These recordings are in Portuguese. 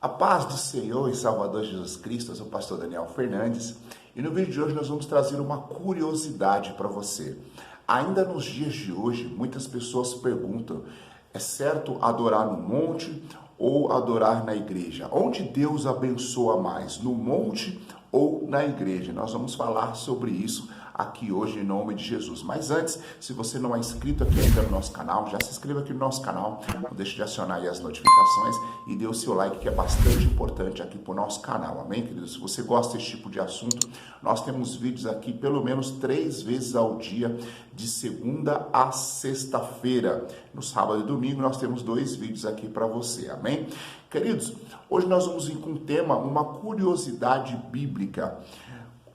A paz do Senhor e Salvador Jesus Cristo, eu sou o pastor Daniel Fernandes e no vídeo de hoje nós vamos trazer uma curiosidade para você. Ainda nos dias de hoje, muitas pessoas perguntam, é certo adorar no monte ou adorar na igreja? Onde Deus abençoa mais, no monte ou na igreja? Nós vamos falar sobre isso aqui hoje em nome de Jesus. Mas antes, se você não é inscrito aqui ainda no nosso canal, já se inscreva aqui no nosso canal, não deixe de acionar aí as notificações e dê o seu like, que é bastante importante aqui para o nosso canal, amém, queridos? Se você gosta desse tipo de assunto, nós temos vídeos aqui pelo menos 3 vezes ao dia, de segunda a sexta-feira. No sábado e domingo nós temos 2 vídeos aqui para você, amém? Queridos, hoje nós vamos ir com um tema, uma curiosidade bíblica.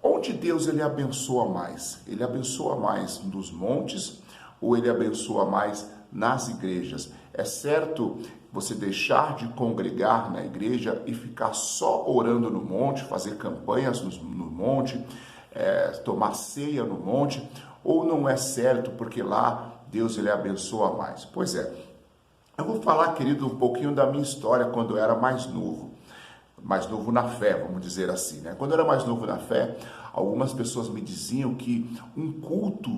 Onde Deus ele abençoa mais? Ele abençoa mais nos montes ou ele abençoa mais nas igrejas? É certo você deixar de congregar na igreja e ficar só orando no monte, fazer campanhas no monte, tomar ceia no monte? Ou não é certo porque lá Deus ele abençoa mais? Pois é, eu vou falar, querido, um pouquinho da minha história quando eu era mais novo na fé, vamos dizer assim, né? Quando eu era mais novo na fé, algumas pessoas me diziam que um culto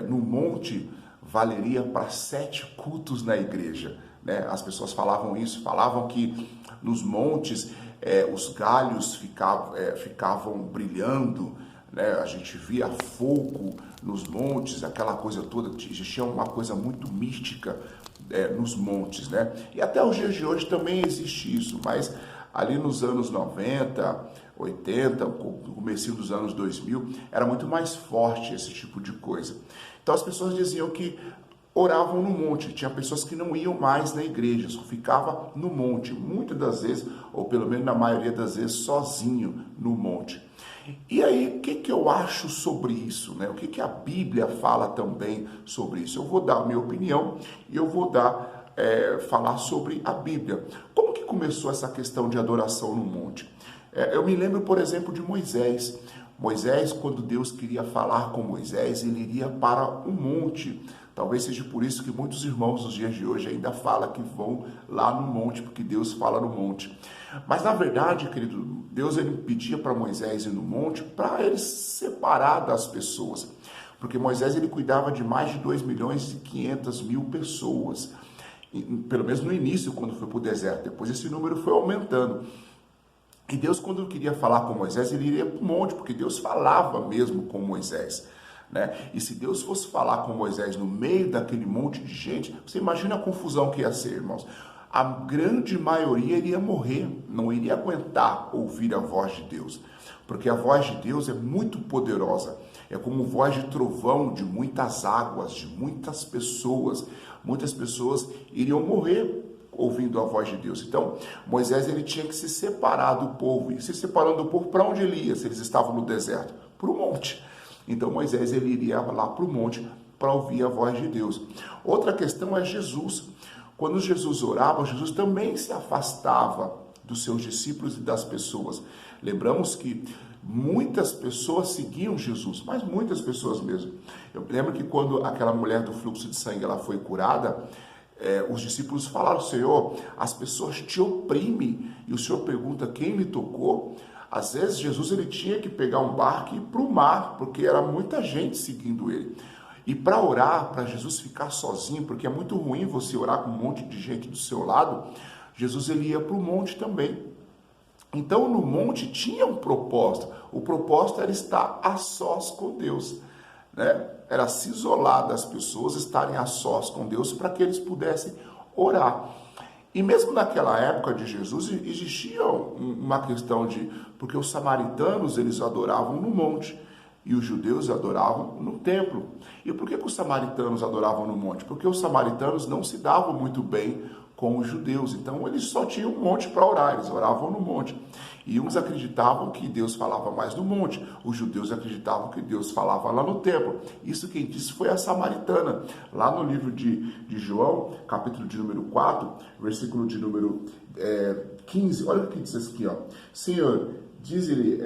no monte valeria para 7 cultos na igreja, né? As pessoas falavam isso, falavam que nos montes os galhos ficavam brilhando, né? A gente via fogo nos montes, aquela coisa toda, existia uma coisa muito mística nos montes, né? E até os dias de hoje também existe isso, mas ali nos anos 90, 80, no comecinho dos anos 2000, era muito mais forte esse tipo de coisa. Então as pessoas diziam que oravam no monte, tinha pessoas que não iam mais na igreja, só ficava no monte, muitas das vezes, ou pelo menos na maioria das vezes, sozinho no monte. E aí, o que eu acho sobre isso, né? O que a Bíblia fala também sobre isso? Eu vou dar a minha opinião e eu vou falar sobre a Bíblia. Como que começou essa questão de adoração no monte? Eu me lembro, por exemplo, de Moisés. Moisés, quando Deus queria falar com Moisés, ele iria para um monte. Talvez seja por isso que muitos irmãos nos dias de hoje ainda falam que vão lá no monte, porque Deus fala no monte. Mas na verdade, querido, Deus ele pedia para Moisés ir no monte para ele se separar das pessoas. Porque Moisés ele cuidava de mais de 2.500.000 pessoas. Pelo menos no início, quando foi para o deserto. Depois esse número foi aumentando. E Deus, quando queria falar com Moisés, ele iria para o monte, porque Deus falava mesmo com Moisés, né? E se Deus fosse falar com Moisés no meio daquele monte de gente, você imagina a confusão que ia ser, irmãos. A grande maioria iria morrer, não iria aguentar ouvir a voz de Deus, porque a voz de Deus é muito poderosa, é como voz de trovão de muitas águas, de muitas pessoas iriam morrer ouvindo a voz de Deus. Então, Moisés ele tinha que se separar do povo, e se separando do povo, para onde ele ia, se eles estavam no deserto? Para o monte. Então, Moisés ele iria lá para o monte para ouvir a voz de Deus. Outra questão é Jesus. Quando Jesus orava, Jesus também se afastava dos seus discípulos e das pessoas. Lembramos que muitas pessoas seguiam Jesus, mas muitas pessoas mesmo. Eu lembro que quando aquela mulher do fluxo de sangue ela foi curada, os discípulos falaram: Senhor, as pessoas te oprimem, e o Senhor pergunta quem me tocou. Às vezes Jesus ele tinha que pegar um barco e ir para o mar, porque era muita gente seguindo ele. E para orar, para Jesus ficar sozinho, porque é muito ruim você orar com um monte de gente do seu lado, Jesus ele ia para o monte também. Então no monte tinha um propósito, o propósito era estar a sós com Deus, né? Era se isolar das pessoas, estarem a sós com Deus para que eles pudessem orar. E mesmo naquela época de Jesus existia uma questão porque os samaritanos eles adoravam no monte e os judeus adoravam no templo. E por que os samaritanos adoravam no monte? Porque os samaritanos não se davam muito bem com os judeus, então eles só tinham um monte para orar, eles oravam no monte. E uns acreditavam que Deus falava mais no monte, os judeus acreditavam que Deus falava lá no templo. Isso quem disse foi a samaritana. Lá no livro de João, capítulo de número 4, versículo de número 15, olha o que diz aqui, ó. Senhor, diz-lhe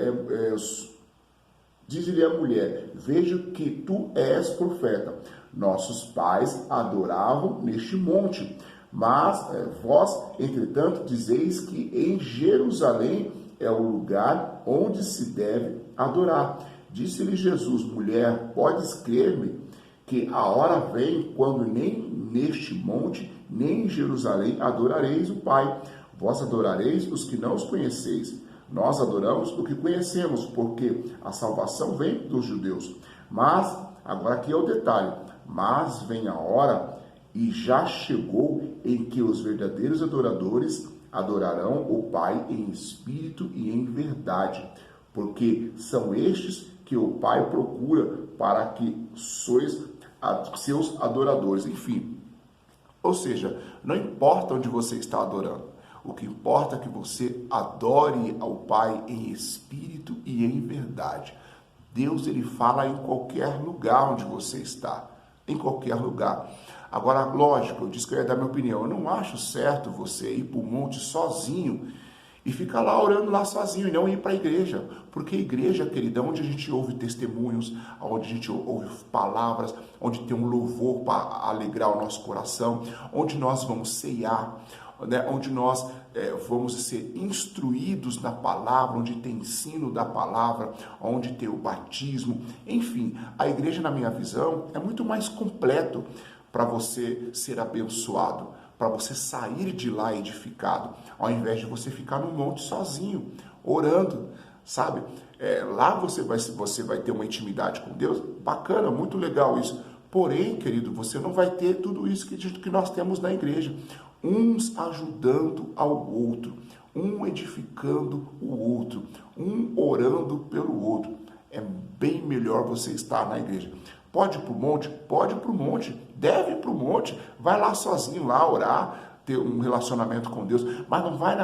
a mulher: vejo que tu és profeta. Nossos pais adoravam neste monte, Mas vós, entretanto, dizeis que em Jerusalém é o lugar onde se deve adorar. Disse-lhe Jesus: mulher, podes crer-me que a hora vem quando nem neste monte, nem em Jerusalém adorareis o Pai. Vós adorareis os que não os conheceis. Nós adoramos o que conhecemos, porque a salvação vem dos judeus. Mas, agora aqui é o detalhe, mas vem a hora e já chegou em que os verdadeiros adoradores adorarão o Pai em espírito e em verdade, porque são estes que o Pai procura para que sois seus adoradores. Enfim, ou seja, não importa onde você está adorando, o que importa é que você adore ao Pai em espírito e em verdade. Deus, ele fala em qualquer lugar onde você está, em qualquer lugar. Agora, lógico, eu disse que eu ia dar minha opinião. Eu não acho certo você ir para o monte sozinho e ficar lá orando lá sozinho e não ir para a igreja. Porque a igreja, queridão, onde a gente ouve testemunhos, onde a gente ouve palavras, onde tem um louvor para alegrar o nosso coração, onde nós vamos ceiar, né, onde nós vamos ser instruídos na palavra, onde tem ensino da palavra, onde tem o batismo. Enfim, a igreja, na minha visão, é muito mais completo para você ser abençoado, para você sair de lá edificado, ao invés de você ficar no monte sozinho, orando, sabe? Lá você vai ter uma intimidade com Deus, bacana, muito legal isso. Porém, querido, você não vai ter tudo isso que nós temos na igreja. Uns ajudando ao outro, um edificando o outro, um orando pelo outro. É bem melhor você estar na igreja. Pode ir para o monte? Pode ir para o monte. Deve ir para o monte. Vai lá sozinho, lá orar, ter um relacionamento com Deus. Mas não vai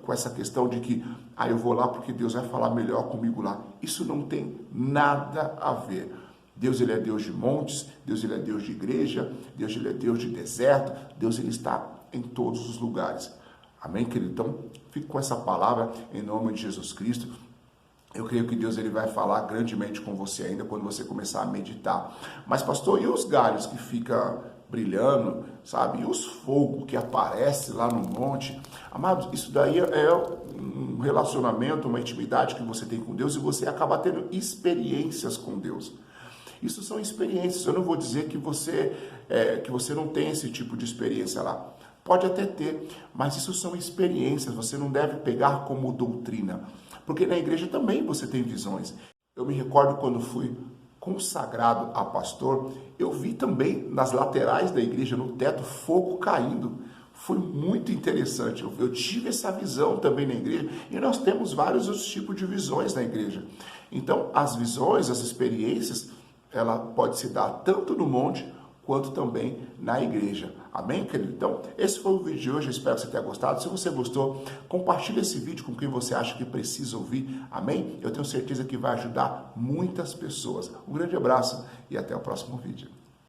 com essa questão de que eu vou lá porque Deus vai falar melhor comigo lá. Isso não tem nada a ver. Deus, ele é Deus de montes, Deus, ele é Deus de igreja, Deus, ele é Deus de deserto, Deus, ele está em todos os lugares. Amém, querido? Então, fique com essa palavra em nome de Jesus Cristo. Eu creio que Deus, ele vai falar grandemente com você ainda quando você começar a meditar. Mas, pastor, e os galhos que ficam brilhando, sabe? E os fogos que aparecem lá no monte? Amados, isso daí é um relacionamento, uma intimidade que você tem com Deus e você acaba tendo experiências com Deus. Isso são experiências. Eu não vou dizer que você não tem esse tipo de experiência lá. Pode até ter, mas isso são experiências. Você não deve pegar como doutrina. Porque na igreja também você tem visões. Eu me recordo quando fui consagrado a pastor, eu vi também nas laterais da igreja, no teto, fogo caindo. Foi muito interessante. Eu tive essa visão também na igreja. E nós temos vários outros tipos de visões na igreja. Então, as visões, as experiências, ela pode se dar tanto no monte quanto também na igreja. Amém, querido? Então, esse foi o vídeo de hoje. Eu espero que você tenha gostado. Se você gostou, compartilhe esse vídeo com quem você acha que precisa ouvir. Amém? Eu tenho certeza que vai ajudar muitas pessoas. Um grande abraço e até o próximo vídeo.